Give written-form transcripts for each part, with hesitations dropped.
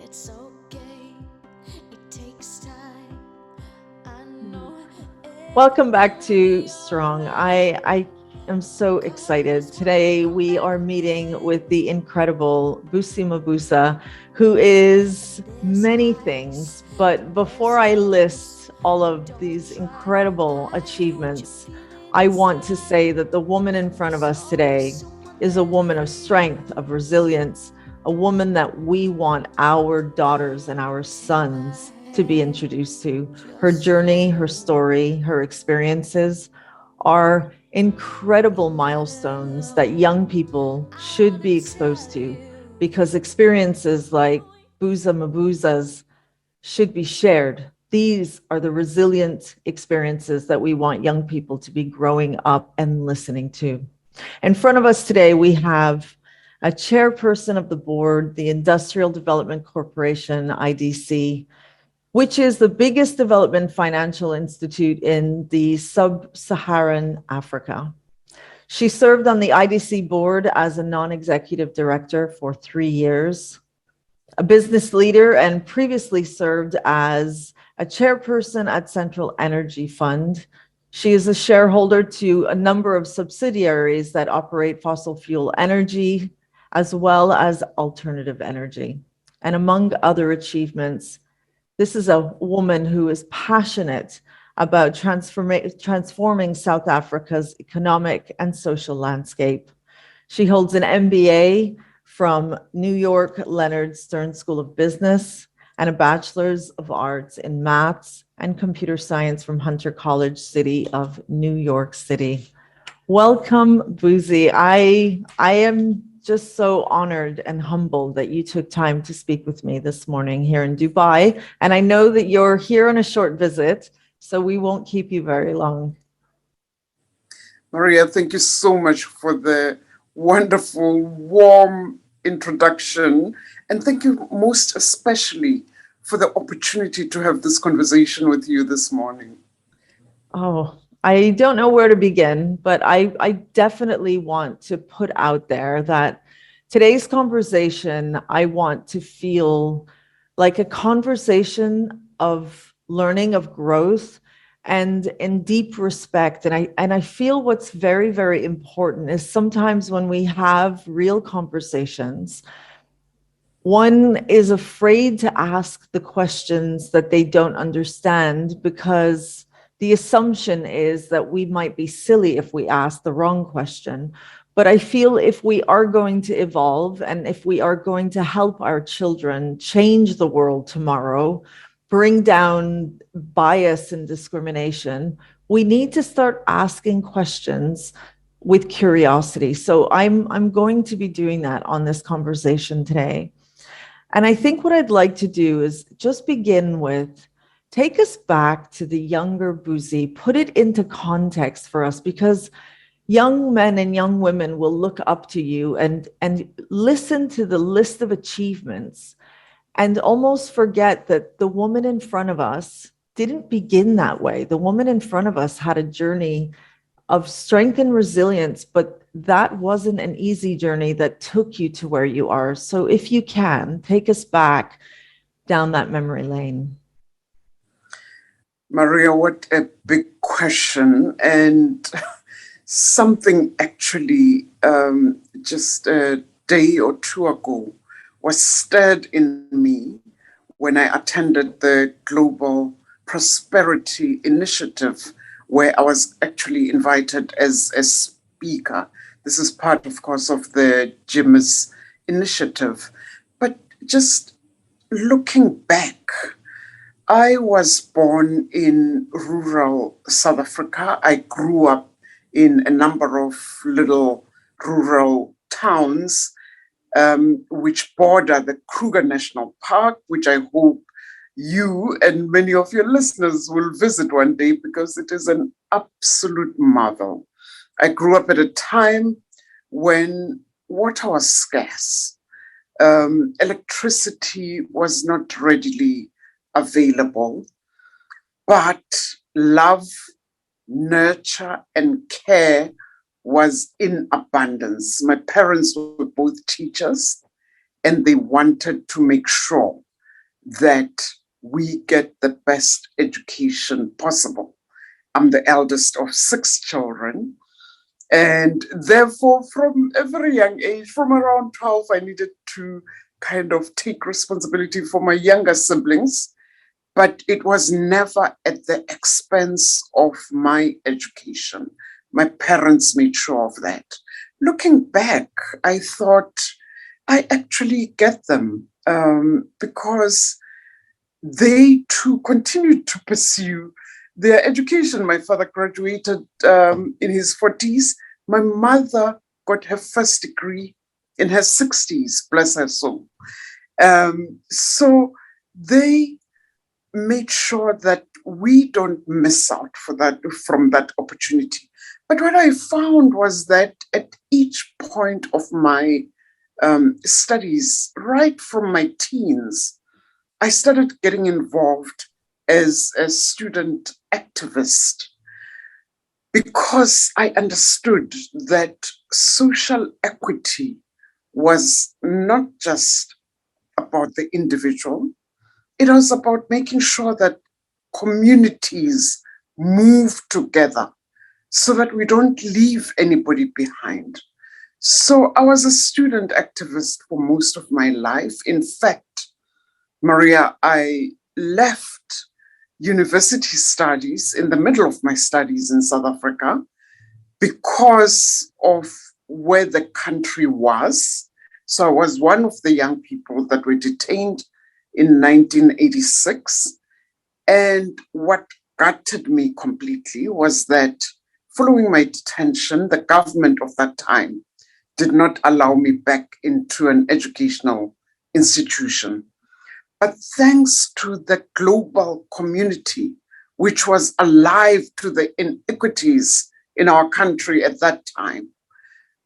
It's okay, it takes time. I know. Welcome back to Strong. I am so excited. Today we are meeting with the incredible Buzi Mabuza, who is many things. But before I list all of these incredible achievements, I want to say that the woman in front of us today is a woman of strength, of resilience, a woman that we want our daughters and our sons to be introduced to. Her journey, her story, her experiences are incredible milestones that young people should be exposed to, because experiences like Buza Mabuza's should be shared. These are the resilient experiences that we want young people to be growing up and listening to. In front of us today, we have a chairperson of the board, the Industrial Development Corporation, IDC, which is the biggest development financial institute in the sub-Saharan Africa. She served on the IDC board as a non-executive director for 3 years, a business leader, and previously served as a chairperson at Central Energy Fund. She is a shareholder to a number of subsidiaries that operate fossil fuel energy as well as alternative energy. And among other achievements, this is a woman who is passionate about transforming South Africa's economic and social landscape. She holds an MBA from New York Leonard Stern School of Business and a Bachelor's of Arts in Maths and Computer Science from Hunter College City of New York City. Welcome, Buzi. I am just so honored and humbled that you took time to speak with me this morning here in Dubai. And I know that you're here on a short visit, so we won't keep you very long. Maria, thank you so much for the wonderful, warm introduction. And thank you most especially for the opportunity to have this conversation with you this morning. Oh, I don't know where to begin, but I definitely want to put out there that today's conversation, I want to feel like a conversation of learning, of growth, and in deep respect. And I feel what's very, very important is sometimes when we have real conversations, one is afraid to ask the questions that they don't understand, because the assumption is that we might be silly if we ask the wrong question. But I feel if we are going to evolve and if we are going to help our children change the world tomorrow, bring down bias and discrimination, we need to start asking questions with curiosity. So I'm going to be doing that on this conversation today. And I think what I'd like to do is just begin with, take us back to the younger Buzi, put it into context for us, because young men and young women will look up to you and listen to the list of achievements and almost forget that the woman in front of us didn't begin that way. The woman in front of us had a journey of strength and resilience, but that wasn't an easy journey that took you to where you are. So if you can, take us back down that memory lane. Maria, what a big question. And something actually just a day or two ago was stirred in me when I attended the Global Prosperity Initiative, where I was actually invited as a speaker. This is part, of course, of the GIMIS initiative. But just looking back, I was born in rural South Africa. I grew up in a number of little rural towns which border the Kruger National Park, which I hope you and many of your listeners will visit one day, because it is an absolute marvel. I grew up at a time when water was scarce. Electricity was not readily available, but love, nurture, and care was in abundance. My parents were both teachers, and they wanted to make sure that we get the best education possible. I'm the eldest of 6 children. And therefore, from a very young age, from around 12, I needed to kind of take responsibility for my younger siblings. But it was never at the expense of my education. My parents made sure of that. Looking back, I thought I actually get them because they too continued to pursue their education. My father graduated in his 40s. My mother got her first degree in her 60s, bless her soul. So they made sure that we don't miss out from that opportunity. But what I found was that at each point of my studies, right from my teens, I started getting involved as a student activist because I understood that social equity was not just about the individual, it was about making sure that communities move together so that we don't leave anybody behind. So I was a student activist for most of my life. In fact, Maria, I left university studies in the middle of my studies in South Africa because of where the country was. So I was one of the young people that were detained in 1986. And what gutted me completely was that following my detention, the government of that time did not allow me back into an educational institution. But thanks to the global community, which was alive to the inequities in our country at that time,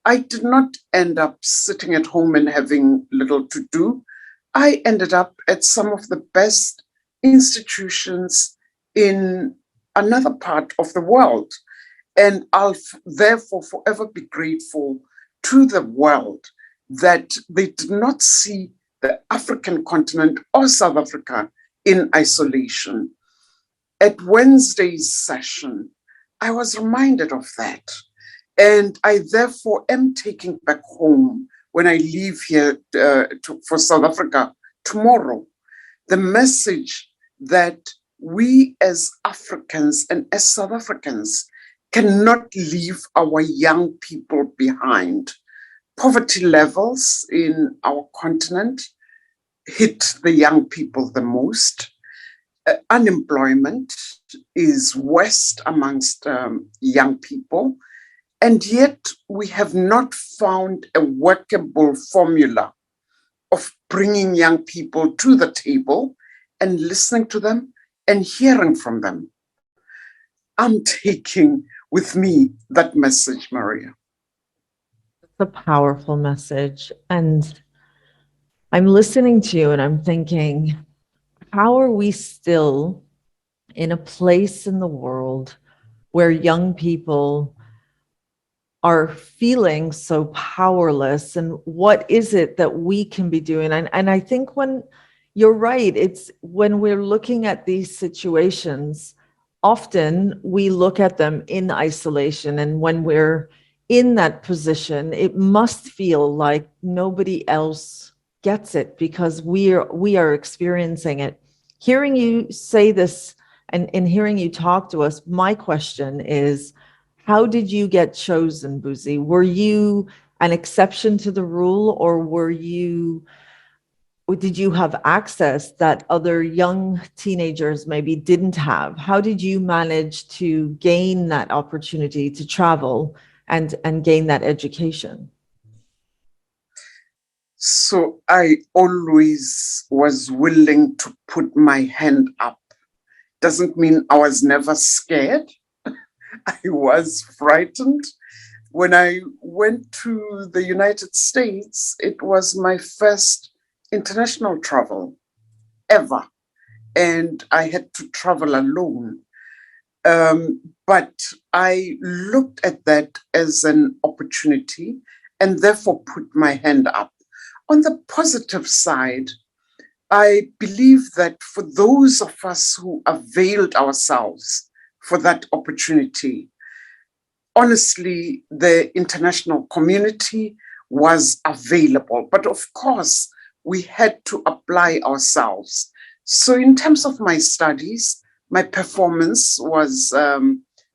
I did not end up sitting at home and having little to do. I ended up at some of the best institutions in another part of the world. And I'll therefore forever be grateful to the world that they did not see the African continent or South Africa in isolation. At Wednesday's session, I was reminded of that. And I therefore am taking back home when I leave here for South Africa tomorrow, the message that we as Africans and as South Africans cannot leave our young people behind. Poverty levels in our continent hit the young people the most. Unemployment is worst amongst young people. And yet we have not found a workable formula of bringing young people to the table and listening to them and hearing from them. I'm taking with me that message, Maria. It's a powerful message. And I'm listening to you and I'm thinking, how are we still in a place in the world where young people are feeling so powerless, and what is it that we can be doing? And I think when you're right, it's when we're looking at these situations, often we look at them in isolation. And when we're in that position, it must feel like nobody else gets it because we are experiencing it. Hearing you say this and hearing you talk to us, my question is, how did you get chosen, Buzi? Were you an exception to the rule, or did you have access that other young teenagers maybe didn't have? How did you manage to gain that opportunity to travel and gain that education? So I always was willing to put my hand up. Doesn't mean I was never scared. I was frightened. When I went to the United States, it was my first international travel ever. And I had to travel alone. But I looked at that as an opportunity and therefore put my hand up. On the positive side, I believe that for those of us who availed ourselves for that opportunity, honestly, the international community was available. But of course, we had to apply ourselves. So, in terms of my studies, my performance was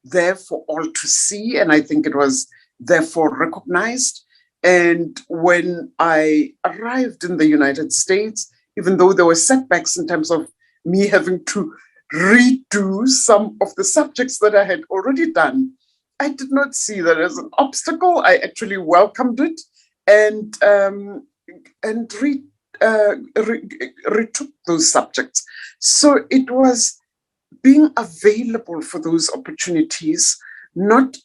there for all to see, and I think it was therefore recognized. And when I arrived in the United States, even though there were setbacks in terms of me having to redo some of the subjects that I had already done, I did not see that as an obstacle. I actually welcomed it and retook those subjects. So it was being available for those opportunities, not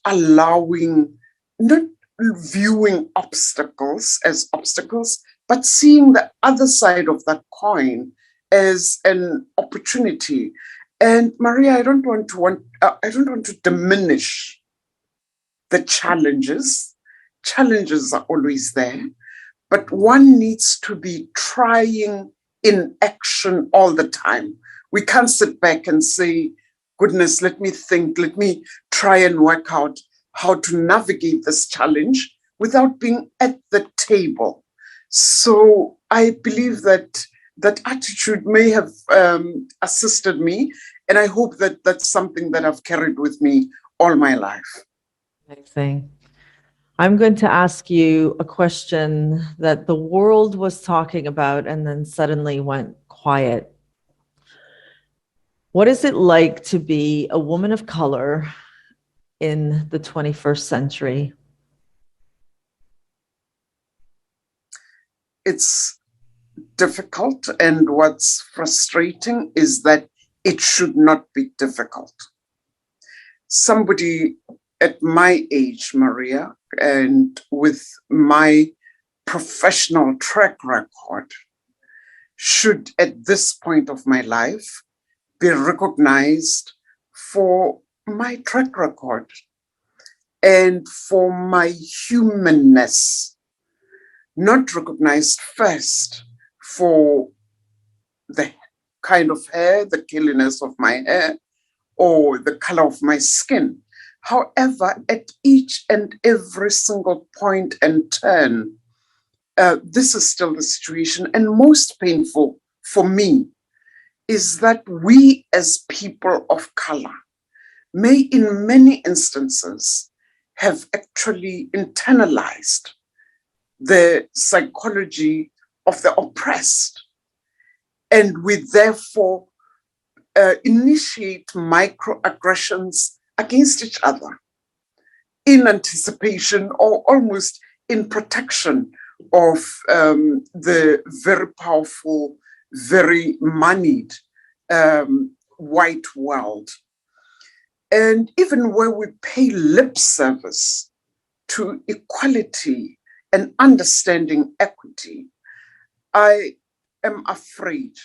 viewing obstacles as obstacles, but seeing the other side of that coin as an opportunity. And Maria, I don't want to diminish the challenges. Challenges are always there, but one needs to be trying in action all the time. We can't sit back and say, goodness, let me think, let me try and work out how to navigate this challenge without being at the table. So I believe that that attitude may have assisted me, and I hope that that's something that I've carried with me all my life. Amazing. I'm going to ask you a question that the world was talking about and then suddenly went quiet. What is it like to be a woman of color in the 21st century? It's difficult, and what's frustrating is that it should not be difficult. Somebody at my age, Maria, and with my professional track record, should at this point of my life be recognized for my track record and for my humanness, not recognized first for the kind of hair, the killiness of my hair, or the color of my skin. However, at each and every single point and turn, this is still the situation. And most painful for me is that we as people of color may in many instances have actually internalized the psychology of the oppressed. And we therefore initiate microaggressions against each other in anticipation or almost in protection of the very powerful, very moneyed white world. And even where we pay lip service to equality and understanding equity, I am afraid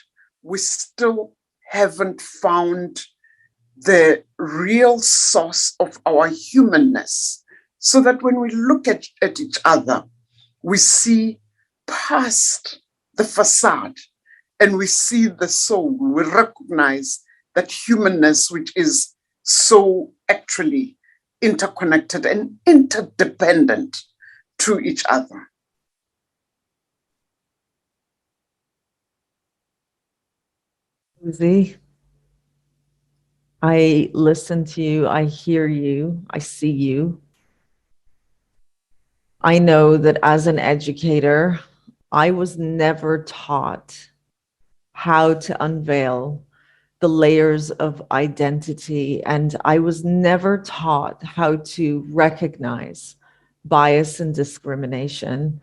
we still haven't found the real source of our humanness, so that when we look at each other, we see past the facade and we see the soul. We recognize that humanness, which is so actually interconnected and interdependent to each other. Buzi, I listen to you, I hear you, I see you. I know that as an educator, I was never taught how to unveil the layers of identity, and I was never taught how to recognize bias and discrimination.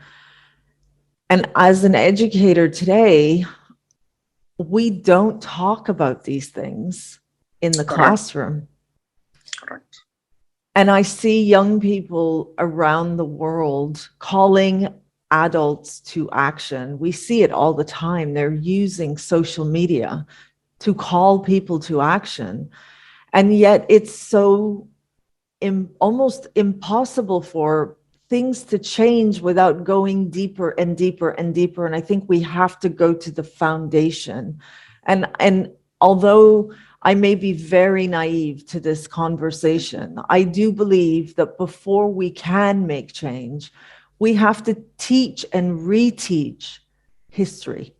And as an educator today, we don't talk about these things in the classroom. Correct. And I see young people around the world calling adults to action. We see it all the time. They're using social media to call people to action. And yet it's so almost impossible for things to change without going deeper and deeper and deeper. And I think we have to go to the foundation. And although I may be very naive to this conversation, I do believe that before we can make change, we have to teach and reteach history.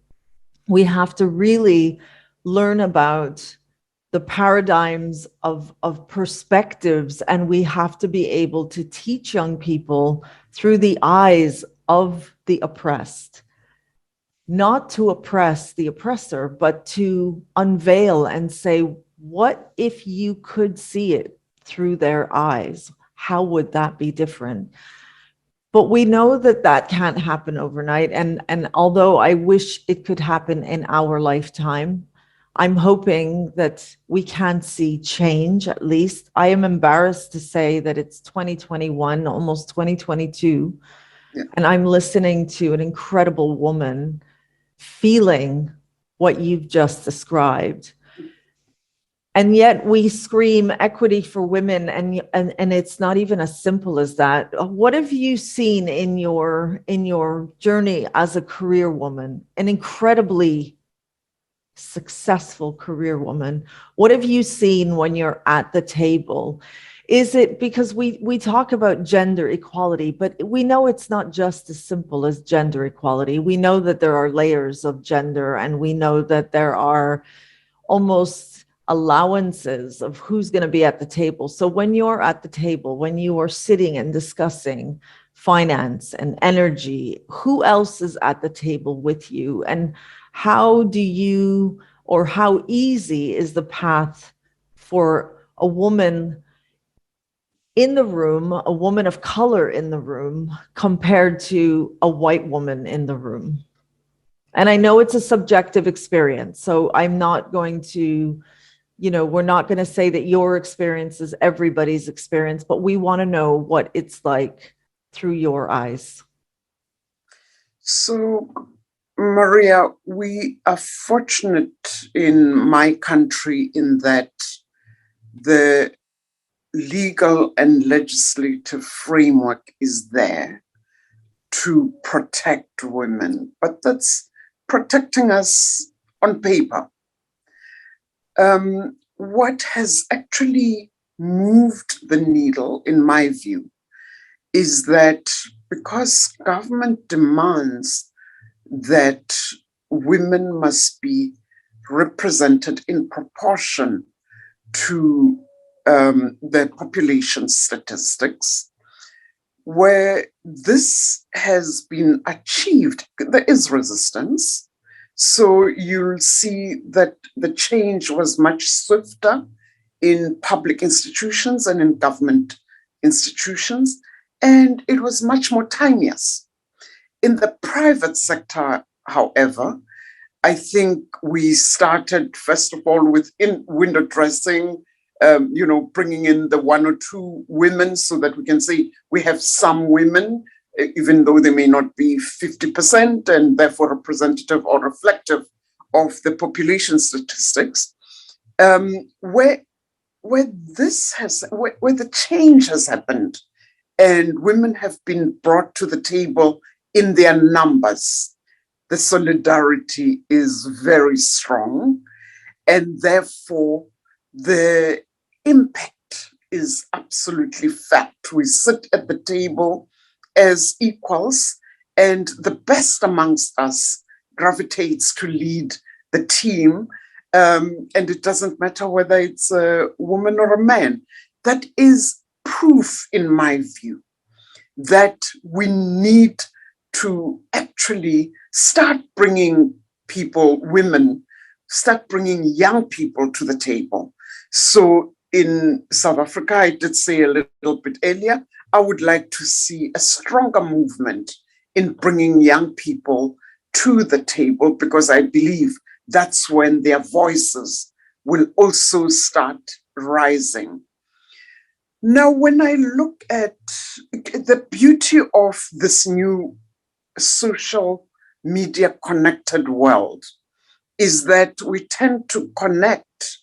We have to really learn about the paradigms of perspectives, and we have to be able to teach young people through the eyes of the oppressed, not to oppress the oppressor, but to unveil and say, what if you could see it through their eyes? How would that be different? But we know that that can't happen overnight. And although I wish it could happen in our lifetime, I'm hoping that we can see change at least. I am embarrassed to say that it's 2021, almost 2022, Yeah. and I'm listening to an incredible woman feeling what you've just described. And yet we scream equity for women, and it's not even as simple as that. What have you seen in your journey as a career woman, an incredibly successful career woman? What have you seen when you're at the table? Is it because we talk about gender equality, but we know it's not just as simple as gender equality. We know that there are layers of gender, and we know that there are almost allowances of who's going to be at the table. So when you're at the table, when you are sitting and discussing finance and energy, who else is at the table with you? And how do you, or how easy is the path for a woman in the room, a woman of color in the room, compared to a white woman in the room? And I know it's a subjective experience, so I'm not going to, we're not going to say that your experience is everybody's experience, but we want to know what it's like through your eyes. So, Maria, we are fortunate in my country in that the legal and legislative framework is there to protect women, but that's protecting us on paper. What has actually moved the needle, in my view, is that because government demands that women must be represented in proportion to the population statistics, where this has been achieved, there is resistance. So you'll see that the change was much swifter in public institutions and in government institutions, and it was much more timeous. In the private sector, however, I think we started, first of all, with window dressing, bringing in the one or two women so that we can say we have some women, even though they may not be 50% and therefore representative or reflective of the population statistics, where the change has happened and women have been brought to the table in their numbers. The solidarity is very strong, and therefore the impact is absolutely fact. We sit at the table as equals, and the best amongst us gravitates to lead the team, and it doesn't matter whether it's a woman or a man. That is proof, in my view, that we need to actually start bringing start bringing young people to the table. So in South Africa, I did say a little bit earlier, I would like to see a stronger movement in bringing young people to the table, because I believe that's when their voices will also start rising. Now, when I look at the beauty of this new social media connected world, is that we tend to connect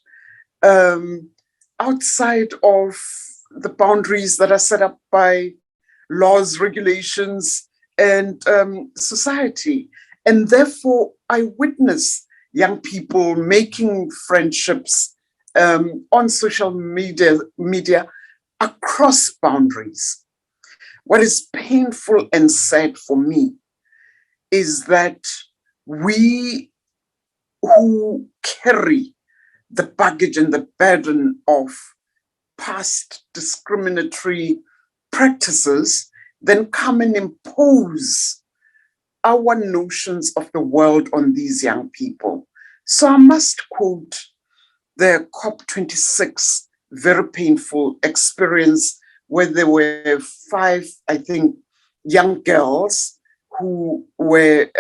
outside of the boundaries that are set up by laws, regulations, and society. And therefore, I witness young people making friendships on social media across boundaries. What is painful and sad for me is that we who carry the baggage and the burden of past discriminatory practices then come and impose our notions of the world on these young people. So I must quote the COP26 very painful experience where there were 5, I think, young girls who were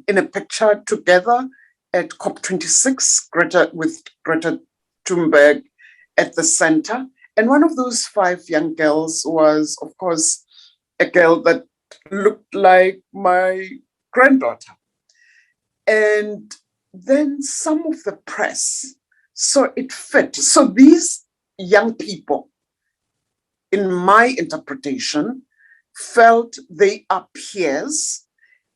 in a picture together at COP26, with Greta Thunberg at the center. And one of those 5 young girls was, of course, a girl that looked like my granddaughter. And then some of the press saw it fit. So these young people, in my interpretation, felt they are peers.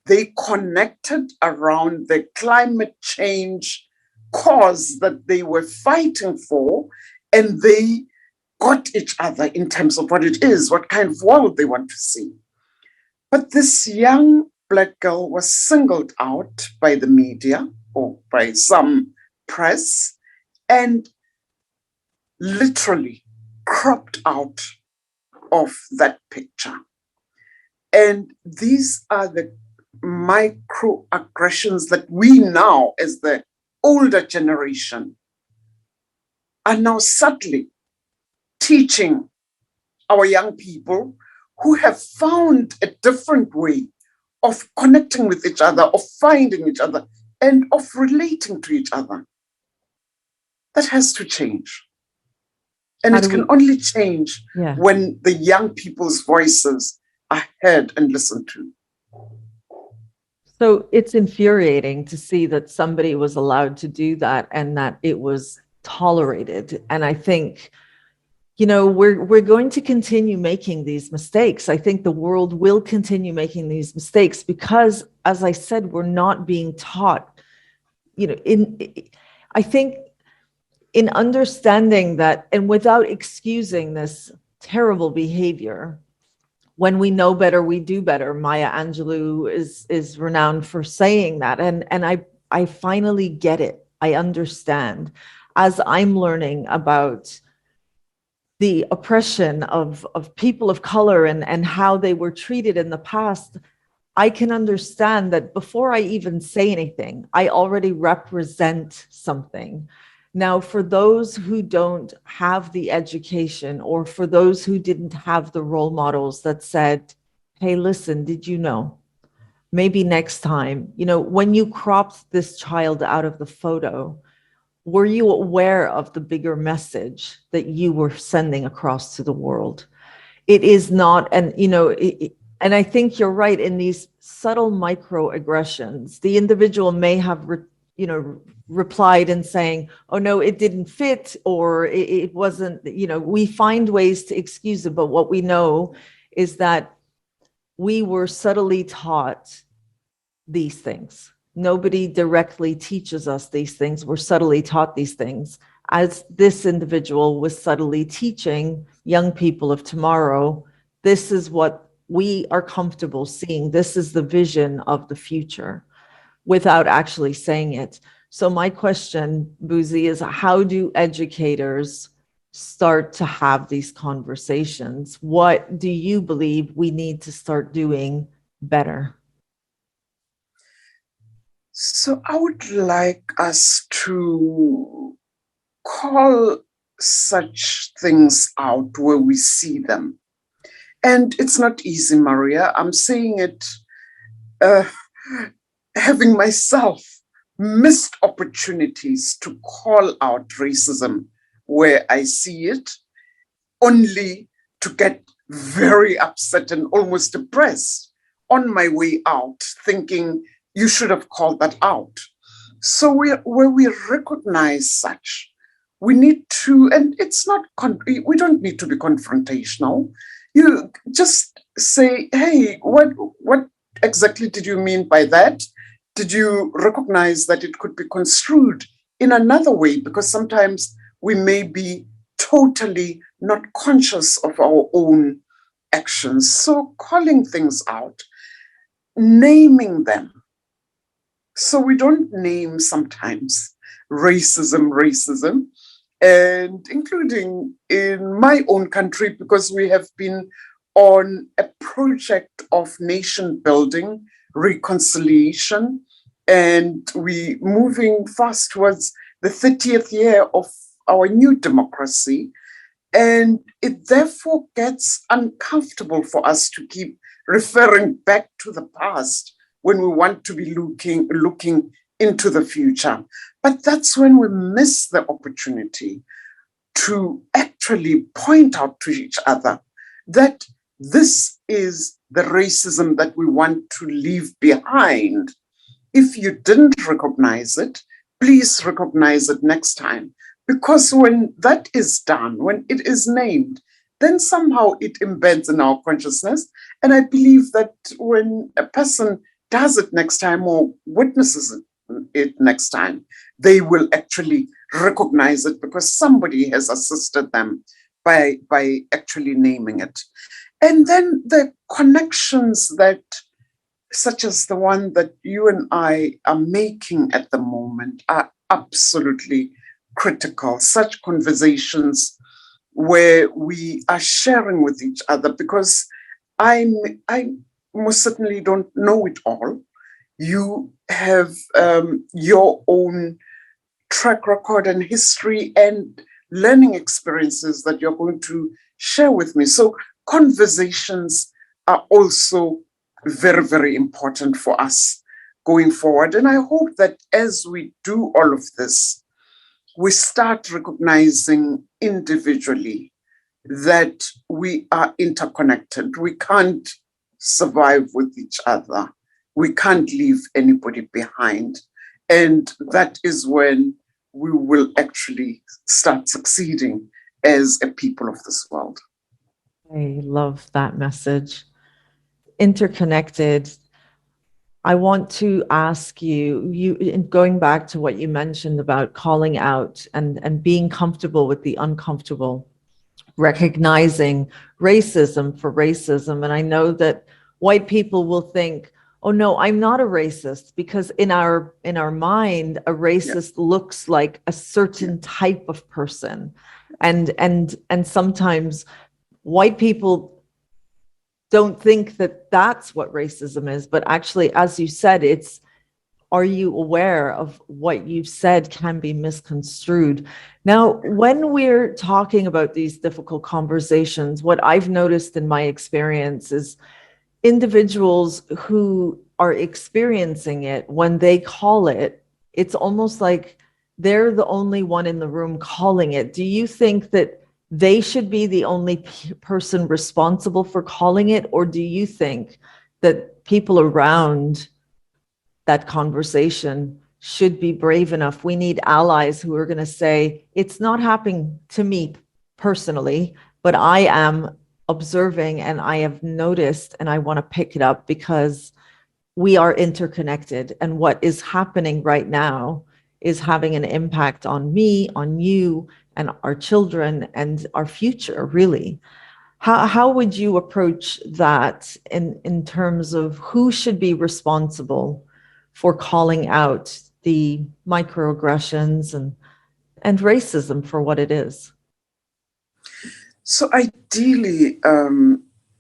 They connected around the climate change cause that they were fighting for, and they got each other in terms of what it is, what kind of world they want to see. But this young Black girl was singled out by the media or by some press and literally cropped out of that picture. And these are the microaggressions that we now, as the older generation, are now subtly teaching our young people who have found a different way of connecting with each other, of finding each other, and of relating to each other. That has to change. And it can only change when the young people's voices are heard and listened to. So it's infuriating to see that somebody was allowed to do that and that it was tolerated. And I think, you know, we're going to continue making these mistakes. I think the world will continue making these mistakes because, as I said, we're not being taught, you know, I think in understanding that, and without excusing this terrible behavior, when we know better, we do better. Maya Angelou is renowned for saying that. And I finally get it. I understand as I'm learning about the oppression of people of color and how they were treated in the past. I can understand that before I even say anything, I already represent something. Now, for those who don't have the education, or for those who didn't have the role models that said, hey, listen, did you know? Maybe next time, you know, when you cropped this child out of the photo, were you aware of the bigger message that you were sending across to the world? It is not, and, you know, and I think you're right, in these subtle microaggressions, the individual may have replied and saying, oh no, it didn't fit, or it wasn't, you know, we find ways to excuse it. But what we know is that we were subtly taught these things. Nobody directly teaches us these things. We're subtly taught these things, as this individual was subtly teaching young people of tomorrow. This is what we are comfortable seeing. This is the vision of the future, without actually saying it. So my question, Buzi, is how do educators start to have these conversations? What do you believe we need to start doing better? So I would like us to call such things out where we see them. And it's not easy, Maria. I'm saying it having myself missed opportunities to call out racism where I see it, only to get very upset and almost depressed on my way out, thinking you should have called that out. So where we recognize such, we need to, and it's not, we don't need to be confrontational. You just say, hey, what exactly did you mean by that? Did you recognize that it could be construed in another way? Because sometimes we may be totally not conscious of our own actions. So calling things out, naming them. So we don't name sometimes racism, and including in my own country, because we have been on a project of nation building, reconciliation, and we moving fast towards the 30th year of our new democracy. And it therefore gets uncomfortable for us to keep referring back to the past when we want to be looking into the future. But that's when we miss the opportunity to actually point out to each other that this is the racism that we want to leave behind. If you didn't recognize it, please recognize it next time. Because when that is done, when it is named, then somehow it embeds in our consciousness. And I believe that when a person does it next time or witnesses it next time, they will actually recognize it because somebody has assisted them by actually naming it. And then the connections that, such as the one that you and I are making at the moment, are absolutely critical. Such conversations where we are sharing with each other, because I most certainly don't know it all. You have your own track record and history and learning experiences that you're going to share with me. So conversations are also very, very important for us going forward. And I hope that as we do all of this, we start recognizing individually that we are interconnected. We can't survive with each other. We can't leave anybody behind. And that is when we will actually start succeeding as a people of this world. I love that message. Interconnected. I want to ask you, going back to what you mentioned about calling out and being comfortable with the uncomfortable, recognizing racism for racism. And I know that white people will think, oh no, I'm not a racist, because in our mind, a racist looks like a certain type of person. And sometimes white people don't think that that's what racism is, but actually, as you said, it's, are you aware of what you've said can be misconstrued? Now, when we're talking about these difficult conversations, what I've noticed in my experience is individuals who are experiencing it, when they call it, it's almost like they're the only one in the room calling it. Do you think that they should be the only person responsible for calling it? Or do you think that people around that conversation should be brave enough? We need allies who are going to say, it's not happening to me personally, but I am observing and I have noticed and I want to pick it up because we are interconnected. And what is happening right now is having an impact on me, on you, and our children and our future, really. How would you approach that in terms of who should be responsible for calling out the microaggressions and racism for what it is? So ideally,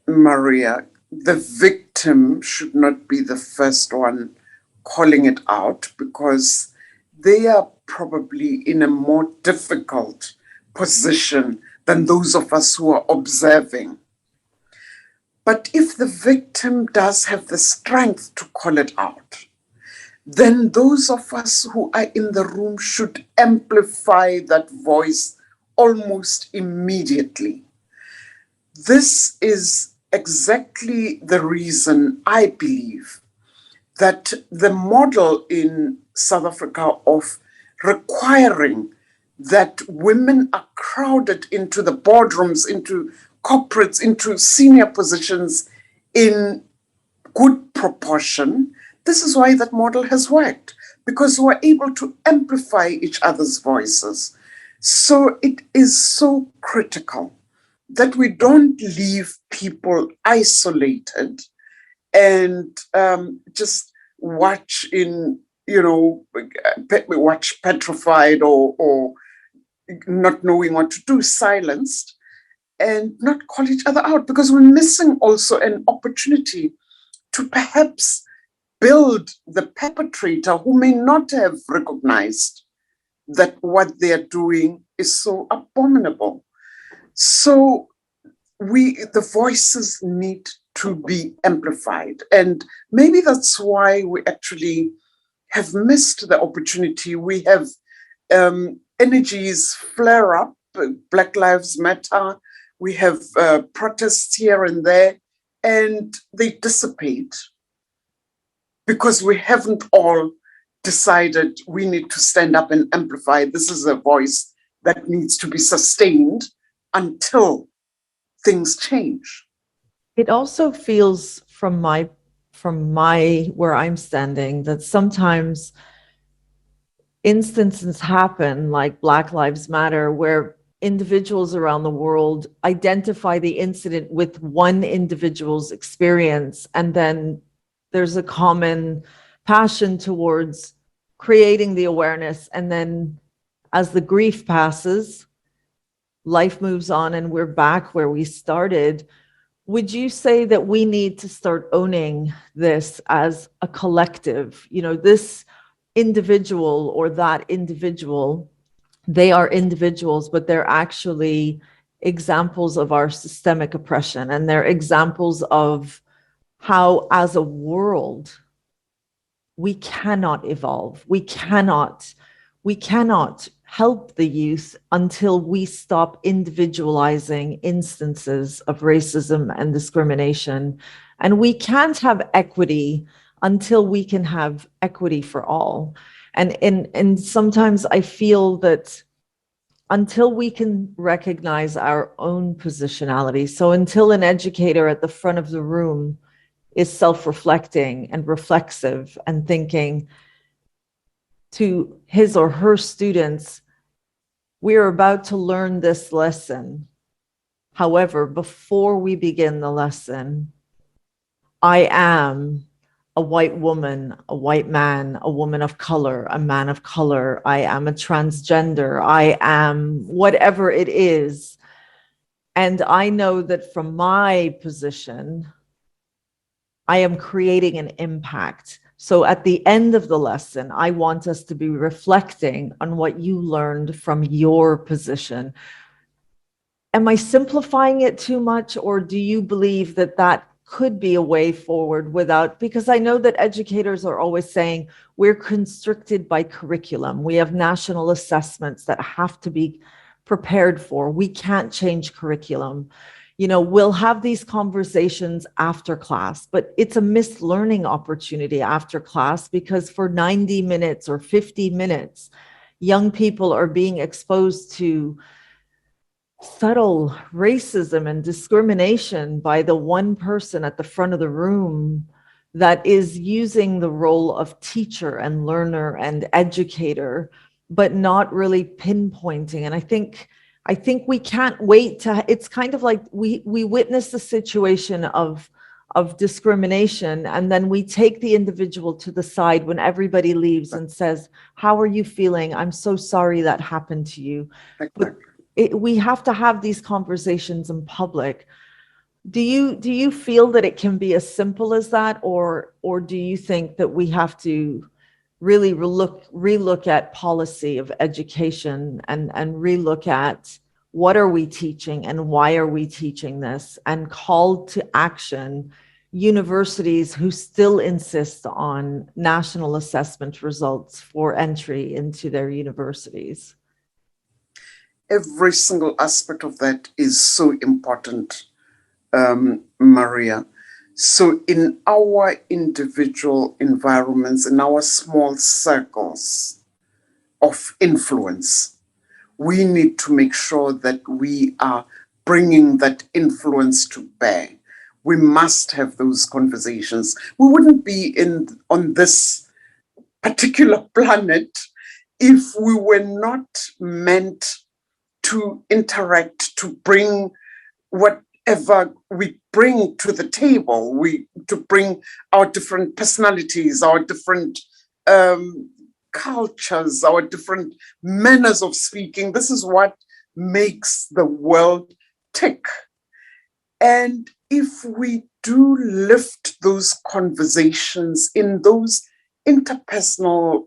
Maria, the victim should not be the first one calling it out, because they are probably in a more difficult position than those of us who are observing. But if the victim does have the strength to call it out, then those of us who are in the room should amplify that voice almost immediately. This is exactly the reason I believe that the model in South Africa of requiring that women are crowded into the boardrooms, into corporates, into senior positions in good proportion. This is why that model has worked, because we're able to amplify each other's voices. So it is so critical that we don't leave people isolated and just watch watch petrified or not knowing what to do, silenced, and not call each other out, because we're missing also an opportunity to perhaps build the perpetrator who may not have recognized that what they are doing is so abominable. So the voices need to be amplified. And maybe that's why we actually have missed the opportunity. We have energies flare up, Black Lives Matter, we have protests here and there, and they dissipate because we haven't all decided we need to stand up and amplify. This is a voice that needs to be sustained until things change. It also feels from my where I'm standing that sometimes instances happen like Black Lives Matter where individuals around the world identify the incident with one individual's experience, and then there's a common passion towards creating the awareness, and then as the grief passes, life moves on and we're back where we started. Would you say that we need to start owning this as a collective? This individual or that individual, they are individuals, but they're actually examples of our systemic oppression, and they're examples of how, as a world, we cannot evolve. We cannot help the youth until we stop individualizing instances of racism and discrimination. And we can't have equity until we can have equity for all. And sometimes I feel that until we can recognize our own positionality, so until an educator at the front of the room is self-reflecting and reflexive and thinking to his or her students, we are about to learn this lesson. However, before we begin the lesson, I am a white woman, a white man, a woman of color, a man of color. I am a transgender. I am whatever it is. And I know that from my position, I am creating an impact. So at the end of the lesson, I want us to be reflecting on what you learned from your position. Am I simplifying it too much, or do you believe that that could be a way forward without, because I know that educators are always saying we're constricted by curriculum. We have national assessments that have to be prepared for. We can't change curriculum. We'll have these conversations after class, but it's a missed learning opportunity after class, because for 90 minutes or 50 minutes, young people are being exposed to subtle racism and discrimination by the one person at the front of the room that is using the role of teacher and learner and educator, but not really pinpointing. And I think we can't wait to, it's kind of like we witness the situation of discrimination, and then we take the individual to the side when everybody leaves and says, how are you feeling? I'm so sorry that happened to you. But we have to have these conversations in public. Do you feel that it can be as simple as that, or do you think that we have to really relook at policy of education and relook at what are we teaching and why are we teaching this, and call to action universities who still insist on national assessment results for entry into their universities? Every single aspect of that is so important, Maria. So in our individual environments, in our small circles of influence, we need to make sure that we are bringing that influence to bear. We must have those conversations. We wouldn't be on this particular planet if we were not meant to interact, to bring whatever we bring to the table, to bring our different personalities, our different cultures, our different manners of speaking. This is what makes the world tick. And if we do lift those conversations in those interpersonal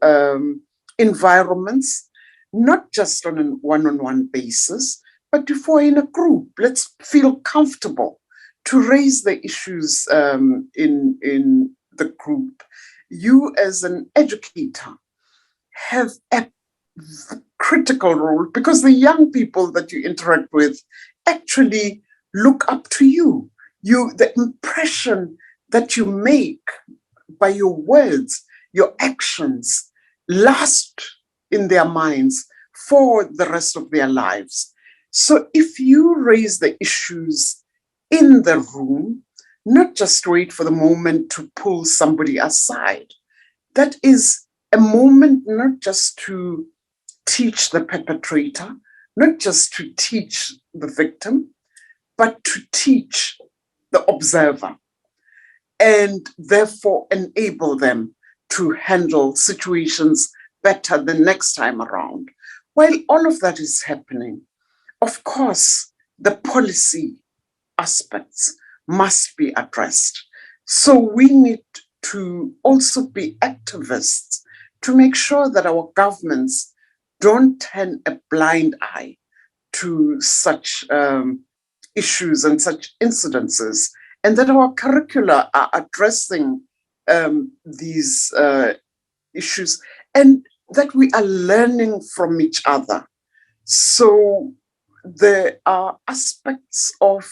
environments, not just on a one-on-one basis, but if we're in a group, let's feel comfortable to raise the issues in the group. You, as an educator, have a critical role, because the young people that you interact with actually look up to you. The impression that you make by your words, your actions, last in their minds for the rest of their lives. So if you raise the issues in the room, not just wait for the moment to pull somebody aside, that is a moment not just to teach the perpetrator, not just to teach the victim, but to teach the observer, and therefore enable them to handle situations better the next time around. While all of that is happening, of course, the policy aspects must be addressed. So we need to also be activists to make sure that our governments don't turn a blind eye to such issues and such incidences, and that our curricula are addressing these issues, and that we are learning from each other. So there are aspects of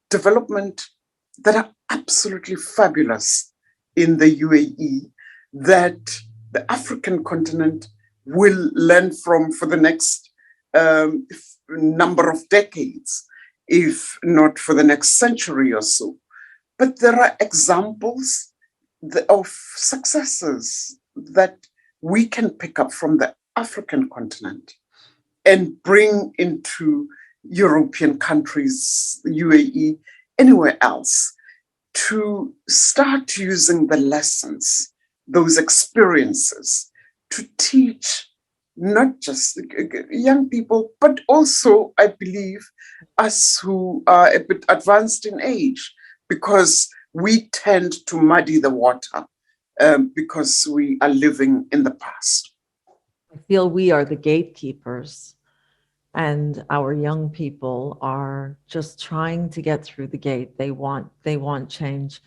development that are absolutely fabulous in the UAE that the African continent will learn from for the next number of decades, if not for the next century or so. But there are examples of successes that we can pick up from the African continent and bring into European countries, UAE, anywhere else, to start using the lessons, those experiences, to teach not just young people, but also, I believe, us who are a bit advanced in age, because we tend to muddy the water because we are living in the past. I feel we are the gatekeepers, and our young people are just trying to get through the gate. They want change.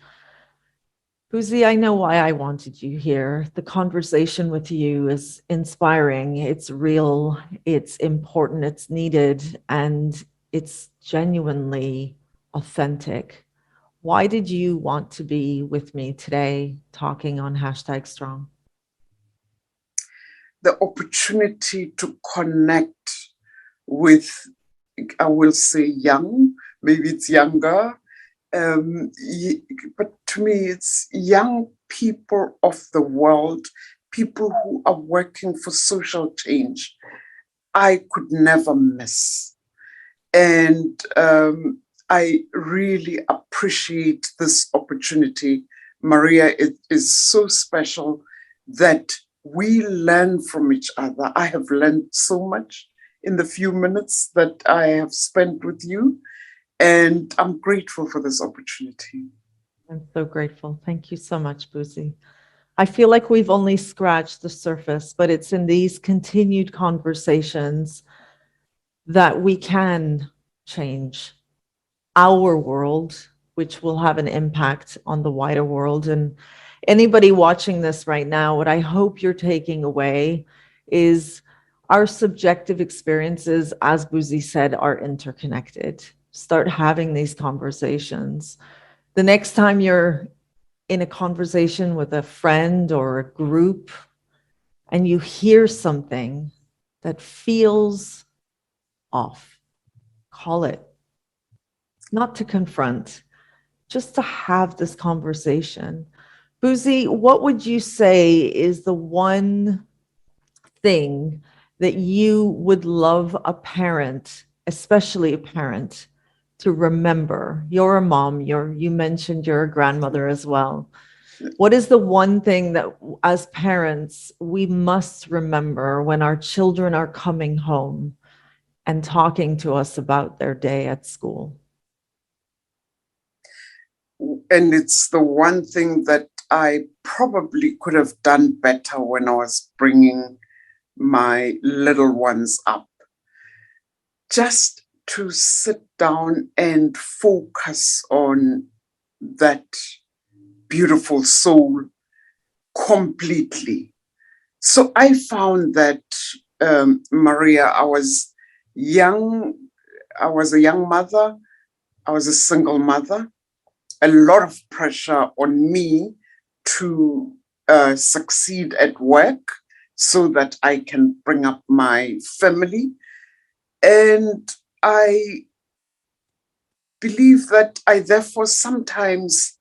Buzi, I know why I wanted you here. The conversation with you is inspiring. It's real, it's important, it's needed, and it's genuinely authentic. Why did you want to be with me today talking on #Strong? The opportunity to connect with, I will say young, maybe it's younger, but to me, it's young people of the world, people who are working for social change. I could never miss. And I really appreciate this opportunity. Maria, it is so special that we learn from each other. I have learned so much in the few minutes that I have spent with you, and I'm grateful for this opportunity. I'm so grateful. Thank you so much, Buzi. I feel like we've only scratched the surface, but it's in these continued conversations that we can change our world, which will have an impact on the wider world. And anybody watching this right now, what I hope you're taking away is our subjective experiences, as Buzi said, are interconnected. Start having these conversations. The next time you're in a conversation with a friend or a group and you hear something that feels off, call it. Not to confront, just to have this conversation. Buzi, what would you say is the one thing that you would love a parent, especially a parent, to remember? You're a mom, you mentioned you're a grandmother as well. What is the one thing that as parents we must remember when our children are coming home and talking to us about their day at school? And it's the one thing that I probably could have done better when I was bringing my little ones up. Just to sit down and focus on that beautiful soul completely. So I found that, Maria, I was young. I was a young mother. I was a single mother. A lot of pressure on me to succeed at work so that I can bring up my family. And I believe that I therefore sometimes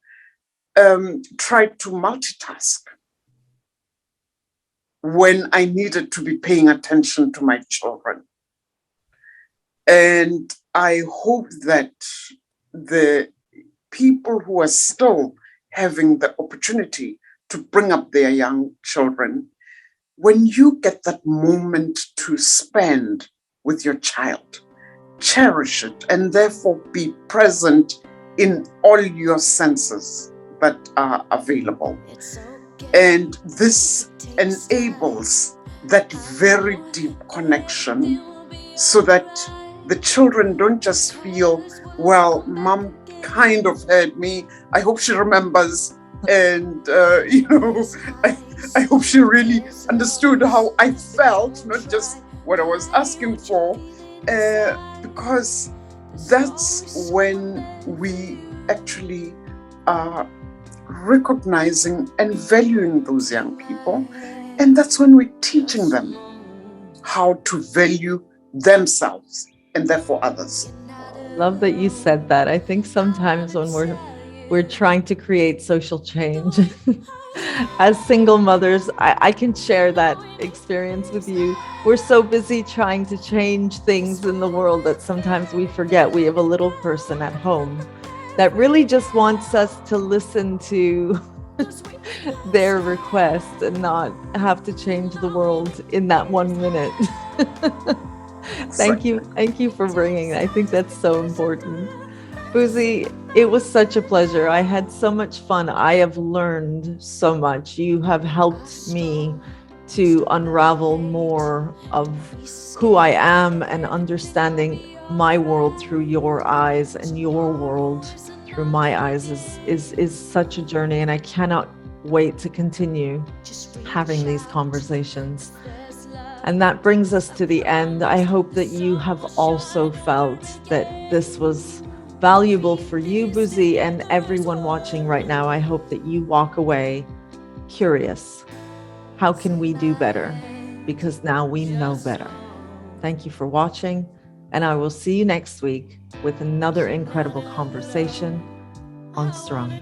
tried to multitask when I needed to be paying attention to my children. And I hope that the people who are still having the opportunity to bring up their young children, when you get that moment to spend with your child, cherish it and therefore be present in all your senses that are available. And this enables that very deep connection so that the children don't just feel, well, mom kind of heard me. I hope she remembers. And, I hope she really understood how I felt, not just what I was asking for. Because that's when we actually are recognizing and valuing those young people. And that's when we're teaching them how to value themselves and therefore others. Love that you said that. I think sometimes when we're trying to create social change as single mothers, I can share that experience with you. We're so busy trying to change things in the world that sometimes we forget we have a little person at home that really just wants us to listen to their request and not have to change the world in that 1 minute. Thank you for bringing that. I think that's so important. Buzi, it was such a pleasure. I had so much fun. I have learned so much. You have helped me to unravel more of who I am and understanding my world through your eyes and your world through my eyes is such a journey. And I cannot wait to continue having these conversations. And that brings us to the end. I hope that you have also felt that this was valuable for you, Buzi, and everyone watching right now. I hope that you walk away curious. How can we do better? Because now we know better. Thank you for watching, and I will see you next week with another incredible conversation on Strong.